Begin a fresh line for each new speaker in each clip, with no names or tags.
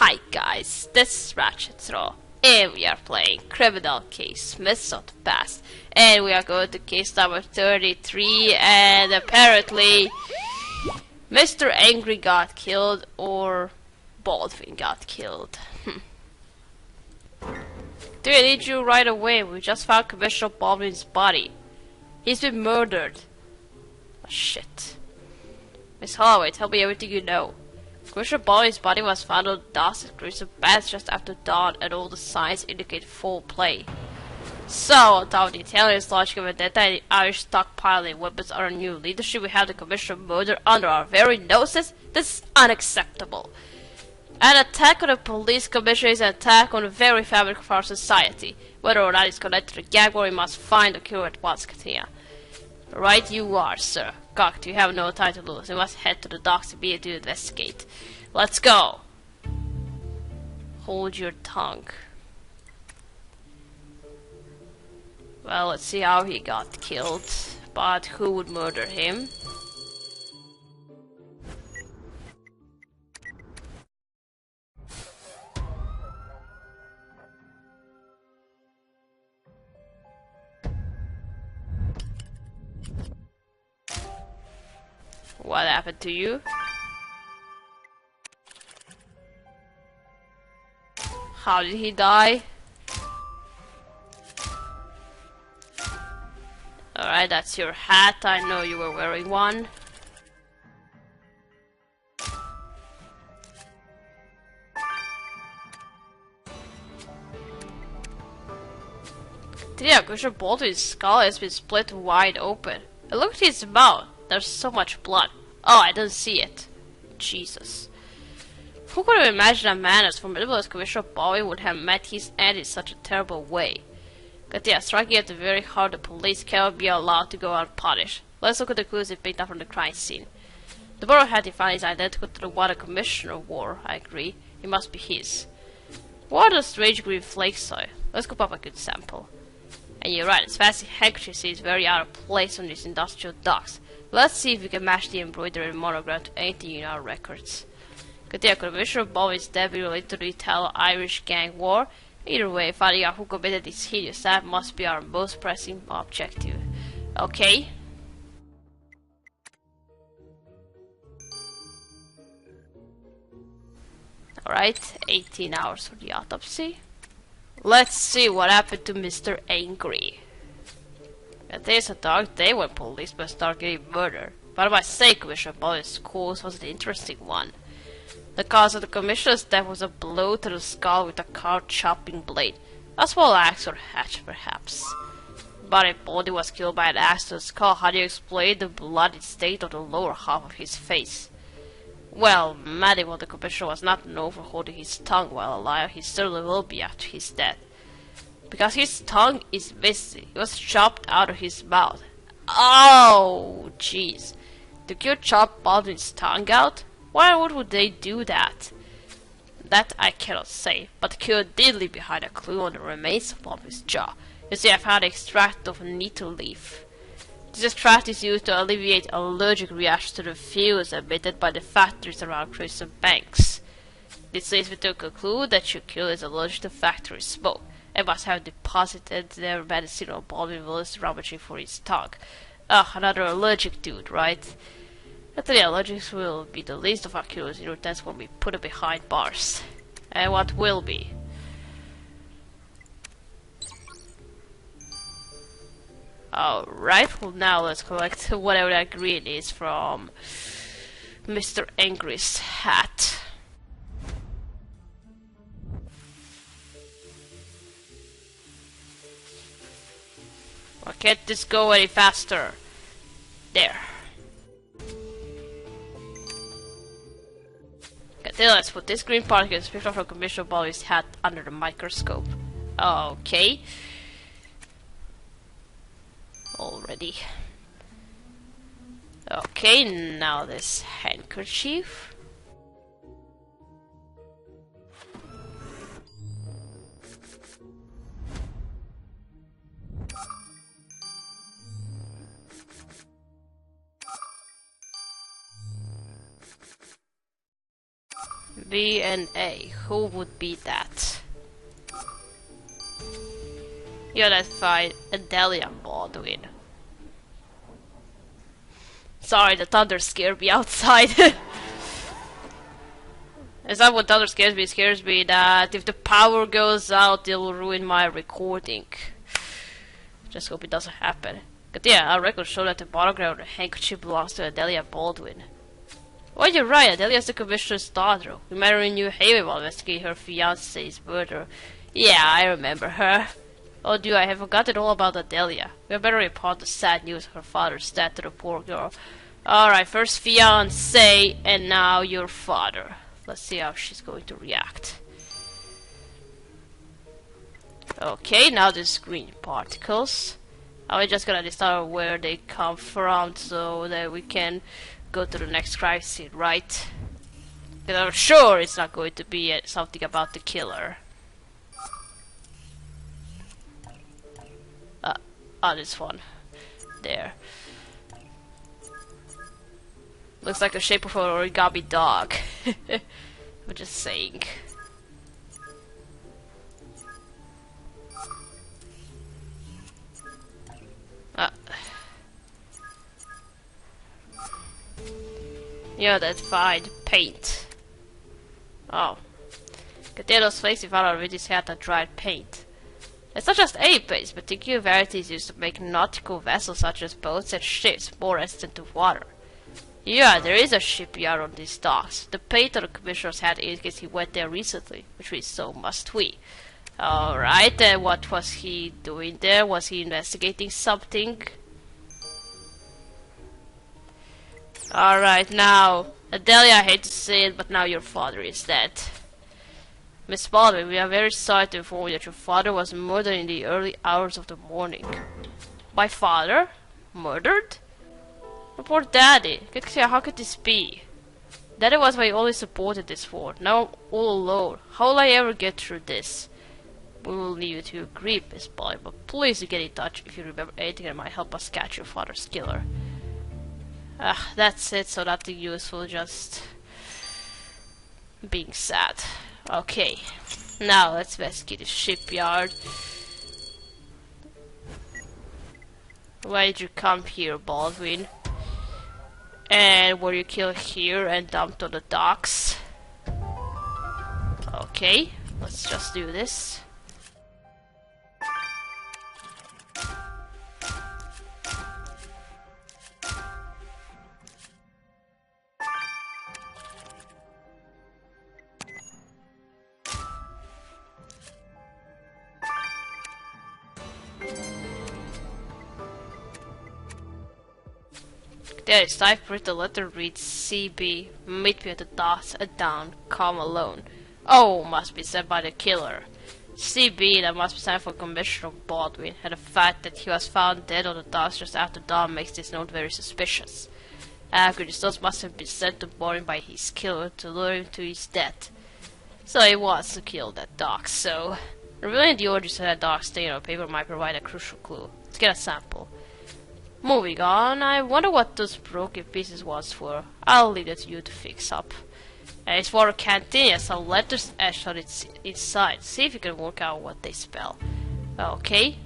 Hi guys, this is Ratchet and we are playing Criminal Case Myths of the Past, and we are going to case number 33, and apparently Mr. Angry got killed, or Baldwin got killed. Do I need you right away? We just found Commissioner Baldwin's body. He's been murdered. Oh shit. Miss Holloway, tell me everything you know. Commissioner Baldwin's body was found on Dawson Cruiser Baths just after dawn, and all the signs indicate full play. So, on top of the Italian logic of vendetta and the Irish stockpiling weapons under new leadership, we have the Commissioner murder under our very noses? This is unacceptable. An attack on the police commissioner is an attack on the very fabric of our society. Whether or not it's connected to the gag war, we must find the killer at once, Katina. Right you are, sir. Cocked, you have no time to lose. We must head to the docks immediately to investigate. Let's go! Hold your tongue. Well, let's see how he got killed. But who would murder him? What happened to you? How did he die? Alright, that's your hat. I know you were wearing one. Yeah, Commissioner Baldwin's skull has been split wide open. And look at his mouth. There's so much blood. Oh, I didn't see it. Jesus. Who could have imagined a man as formidable as Commissioner Baldwin would have met his end in such a terrible way? But yeah, striking at the very heart of the police cannot be allowed to go unpunished. Let's look at the clues he picked up from the crime scene. The borough hat he found is identical to the one the Commissioner wore. I agree. It must be his. What are those strange green flakes though? Let's scoop up a good sample. And you're right, his fancy handkerchief seems very out of place on these industrial docks. Let's see if we can match the embroidery and monogram to anything in our records. Continue, Commissioner Baldwin's death be related to the Italo-Irish gang war. Either way, finding out who committed this hideous act must be our most pressing objective. Okay? Alright, 18 hours for the autopsy. Let's see what happened to Mr. Angry. It is a dark day when policemen start getting murdered. But I must say, Commissioner Baldwin's cause was an interesting one. The cause of the Commissioner's death was a blow to the skull with a carved chopping blade. A small axe or hatchet, perhaps. But if Baldwin was killed by an axe to the skull, how do you explain the bloody state of the lower half of his face? Well, Madam, the Commissioner was not known for holding his tongue while alive. He certainly will be after his death. Because his tongue is missing. It was chopped out of his mouth. Oh, jeez. The killer chopped Baldwin's tongue out? Why would they do that? That I cannot say, but the killer did leave behind a clue on the remains of Baldwin's jaw. You see, I found an extract of a nettle leaf. This extract is used to alleviate allergic reactions to the fumes emitted by the factories around Crimson Banks. This leads me to conclude that your killer is allergic to factory smoke, and must have deposited their medicine on Baldwin Willis rummaging for his tongue. Ugh, another allergic dude, right? But the allergics will be the least of our killers in returns when we put it behind bars. And what will be? Alright, well now let's collect whatever that green is from Mr. Angry's hat. Why can't this go any faster? There. Okay, let's put this green particle picked up from Commissioner Baldwin's hat under the microscope. Okay. Already. Okay, now this handkerchief. B and A. Who would be that? Yeah, that's fine. Adelia Baldwin. Sorry, the thunder scared me outside. Is that what thunder scares me? It scares me that if the power goes out, it will ruin my recording. Just hope it doesn't happen. But yeah, our records show that the monograph on the handkerchief belongs to Adelia Baldwin. Well, you're right, Adelia is the commissioner's daughter. We met her in New Haven while investigating her fiancé's murder. Yeah, I remember her. Oh dude, I have forgotten all about Adelia. We better report the sad news of her father's death to the poor girl. Alright, first fiancé, and now your father. Let's see how she's going to react. Okay, now there's green particles. I'm just gonna decide where they come from so that we can go to the next crime scene, right? Because I'm sure it's not going to be something about the killer. This one. There. Looks like the shape of an origami dog. I'm just saying. Yeah, that's fine. Paint. Oh. Catero's face he found with his hat and dried paint. It's not just any paint, particular varieties used to make nautical vessels such as boats and ships more resistant to water. Yeah, there is a shipyard on these docks. The paint on the commissioner's hat indicates he went there recently, which means so must we. Alright, then what was he doing there? Was he investigating something? Alright, now, Adelia, I hate to say it, but now your father is dead. Miss Baldwin, we are very sorry to inform you that your father was murdered in the early hours of the morning. My father? Murdered? My poor daddy. How could this be? Daddy was my only support in this fort. Now I'm all alone. How will I ever get through this? We will leave you to your grief, Miss Baldwin, but please do get in touch if you remember anything that might help us catch your father's killer. That's it, so nothing useful, just being sad. Okay, now let's investigate the shipyard. Why did you come here, Baldwin? And were you killed here and dumped on the docks? Okay, let's just do this. There is typewritten. The letter reads CB, meet me at the docks at dawn, come alone. Oh, must be sent by the killer. CB, that must be sent for Commissioner Baldwin, and the fact that he was found dead on the docks just after dawn makes this note very suspicious. This note must have been sent to Baldwin by his killer to lure him to his death. So he was to kill that dog, so... Revealing the origins of that dog stain on paper might provide a crucial clue. Let's get a sample. Moving on, I wonder what those broken pieces was for. I'll leave it to you to fix up. And it's for a canteen, some letters etched on its inside. See if you can work out what they spell. Okay.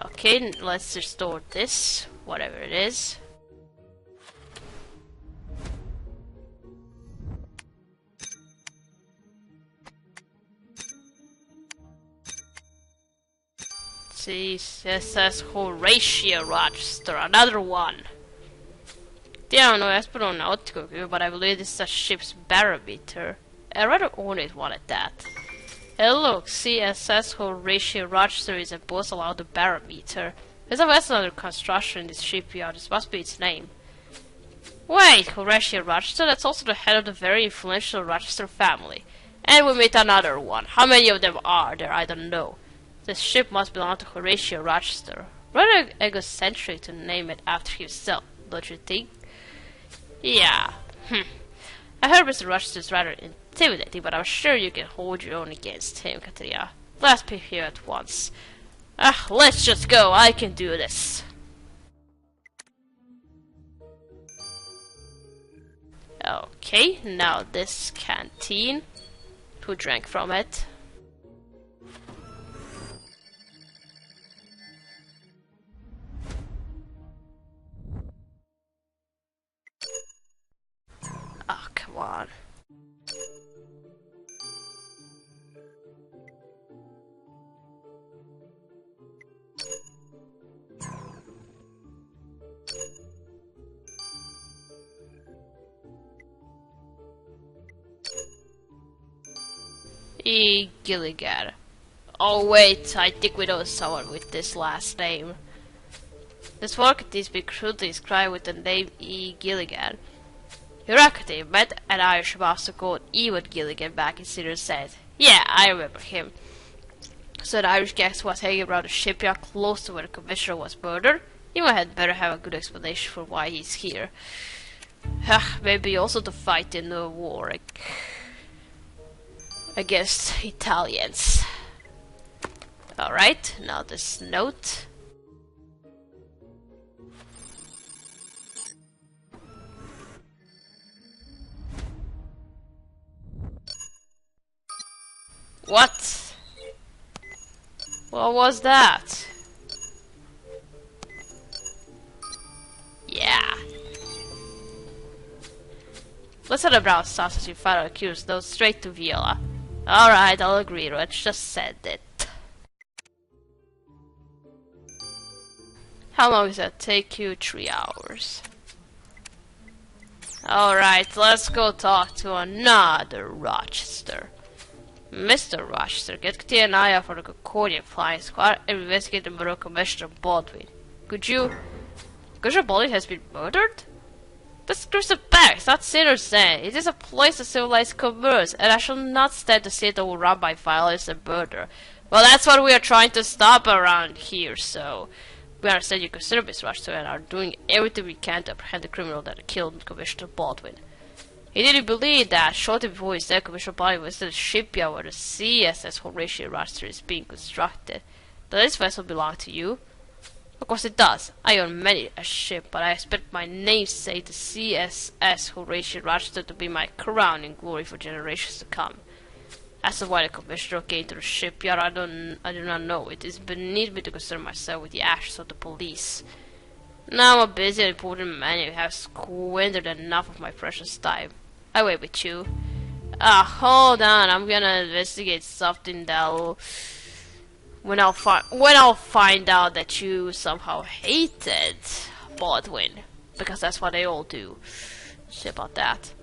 Okay, let's restore this, whatever it is. See, it says Horatio Rochester, another one. Yeah, I don't know, as per nautical view, but I believe this is a ship's barometer. I rather own it one at that. Hey look, CSS Horatio Rochester is a boss allowed the barometer. There's a vessel under construction in this shipyard, this must be its name. Wait, Horatio Rochester? That's also the head of the very influential Rochester family. And we meet another one. How many of them are there? I don't know. This ship must belong to Horatio Rochester. Rather egocentric to name it after himself, don't you think? Yeah. I heard Mr. Rochester is rather intimidating, but I'm sure you can hold your own against him, Katrina. Let's be here at once. Let's just go. I can do this. Okay, now this canteen. Who drank from it? Oh, come on. Gilligan. Oh wait, I think we know someone with this last name. This work is being crudely described with the name E. Gilligan. Horatio met an Irish master called Ewan Gilligan back in Cedar said. Yeah, I remember him. So the Irish guest was hanging around a shipyard close to where the commissioner was murdered. Ewan had better have a good explanation for why he's here. Maybe also to fight in the war against Italians. Alright, now this note. What? What was that? Yeah. Let's set a brown sausage and final accused those straight to Viola. Alright, I'll agree, Rich just said it. How long does that take you? 3 hours. Alright, let's go talk to another Rochester. Mr. Rochester, get Katia and Aya for the Concordia Flying Squad and investigate the murder of Commissioner Baldwin. Could you... Commissioner Baldwin has been murdered? This screws the back, not sinners then. It is a place of civilized commerce, and I shall not stand to see it all run by violence and murder. Well, that's what we are trying to stop around here, so... We understand you consider Miss Rochester and are doing everything we can to apprehend the criminal that killed Commissioner Baldwin. He didn't believe that shortly before his death, Commissioner Baldwin was in the shipyard where the CSS Horatio Rochester is being constructed. Does this vessel belong to you? Of course it does. I own many a ship, but I expect my namesake, the CSS Horatio Rochester, to be my crowning glory for generations to come. As to why the commissioner came to the shipyard, I do not know. It is beneath me to concern myself with the actions of the police. Now I'm a busy and important man who has squandered enough of my precious time. I wait with you. Hold on. I'm gonna investigate something that'll... When I'll find out that you somehow hated Baldwin, because that's what they all do. Shit about that.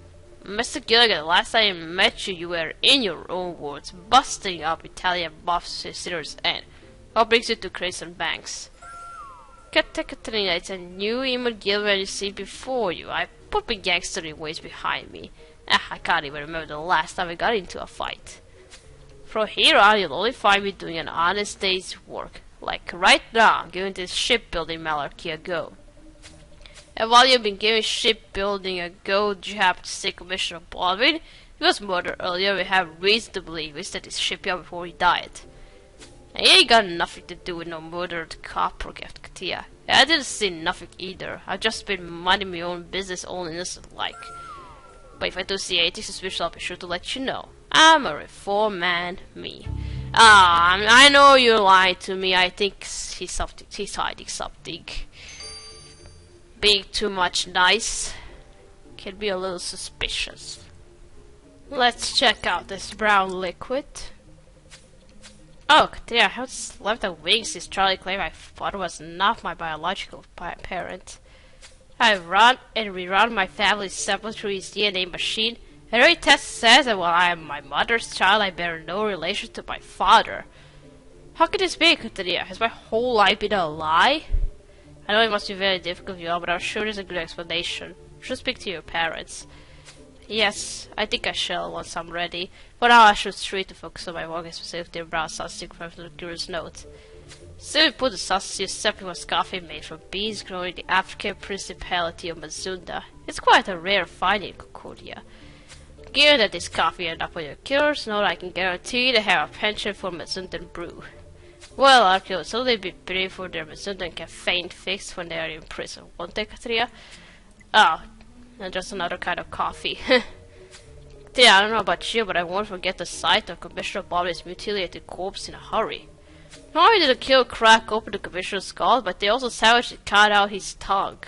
Mr. Gilligan, the last time I met you, you were, in your own words, busting up Italian buffs to Cedars End. What brings you to Crescent Banks? Katrina, it's a new Emil Gilligan you see before you. I put my gangstering ways behind me. I can't even remember the last time I got into a fight. From here on, you'll only find me doing an honest day's work. Like right now, I'm giving this shipbuilding malarkey a go. And while you've been giving shipbuilding a go, did you happen to see Commissioner Baldwin? He was murdered earlier. We have reason to believe he visited his shipyard before he died. And he ain't got nothing to do with no murdered cop or Katia. I didn't see nothing either. I've just been minding my own business all innocent like. But if I do see anything suspicious, I'll be sure to let you know. I'm a reformed man, me. I know you lied to me. I think he's hiding something. Being too much nice can be a little suspicious. Let's check out this brown liquid. Oh, Katia, I haven't slept a wink since Charlie claimed my father was not my biological parent. I've run and rerun my family's sample through his DNA machine. And every test says that while I am my mother's child, I bear no relation to my father. How could this be, Katia? Has my whole life been a lie? I know it must be very difficult, you know, but I'm sure there's a good explanation. You should speak to your parents. Yes, I think I shall once I'm ready. For now, I should try to focus on my work and specifically brown sausage from the curious note. So we put the sausage separate was coffee made from beans growing in the African Principality of Mazunda. It's quite a rare find in Concordia. Given that this coffee ended up on your cures, know that I can guarantee they have a penchant for Mazundan brew. Well, Archeo, so they be pretty for their Mazundan caffeine fix when they are in prison, won't they, Katria? Oh, And just another kind of coffee. Yeah, I don't know about you, but I won't forget the sight of Commissioner Bobby's mutilated corpse in a hurry. Not only did the kill crack open the Commissioner's skull, but they also savagely cut out his tongue.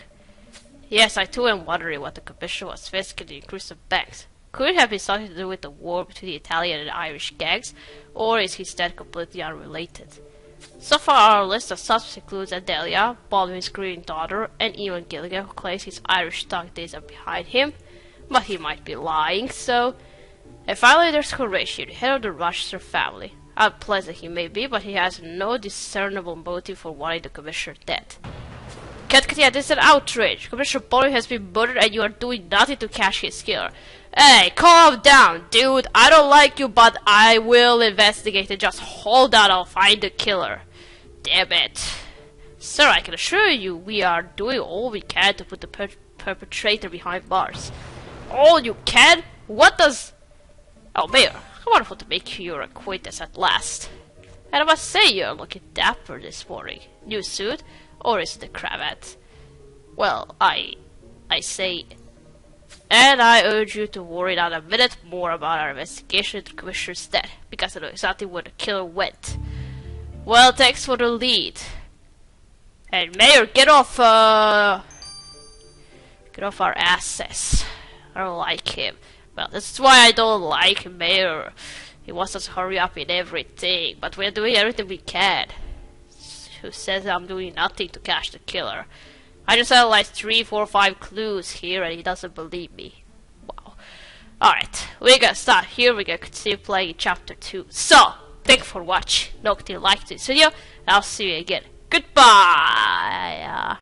Yes, I too am wondering what the Commissioner was physically increased of banks. Could it have been something to do with the war between the Italian and Irish gangs, or is his death completely unrelated? So far, our list of suspects includes Adelia, Baldwin's grieving daughter, and even Gilligan, who claims his Irish tongue days are behind him. But he might be lying, so... And finally, there's Horatio, the head of the Rochester family. Unpleasant he may be, but he has no discernible motive for wanting the Commissioner dead. Handkerchief, this is an outrage. Commissioner Bobby has been murdered and you are doing nothing to catch his killer. Hey, calm down, dude. I don't like you, but I will investigate it. Just hold on, I'll find the killer. Damn it. Sir, I can assure you we are doing all we can to put the perpetrator behind bars. All you can? What does... Oh, Mayor, how wonderful to make your acquaintance at last. And I must say you're looking dapper this morning. New suit? Or is it the cravat? Well, I say... And I urge you to worry not a minute more about our investigation into the Commissioner's death, because I know exactly where the killer went. Well, thanks for the lead. And Mayor, get off our asses. I don't like him. Well, that's why I don't like Mayor. He wants us to hurry up in everything, but we're doing everything we can. Who says I'm doing nothing to catch the killer? I just analyzed 3, 4, 5 clues here and he doesn't believe me. Wow. Alright, we're gonna start here. We're gonna continue playing chapter 2. So, thank you for watching. Don't forget to like this video, and I'll see you again. Goodbye!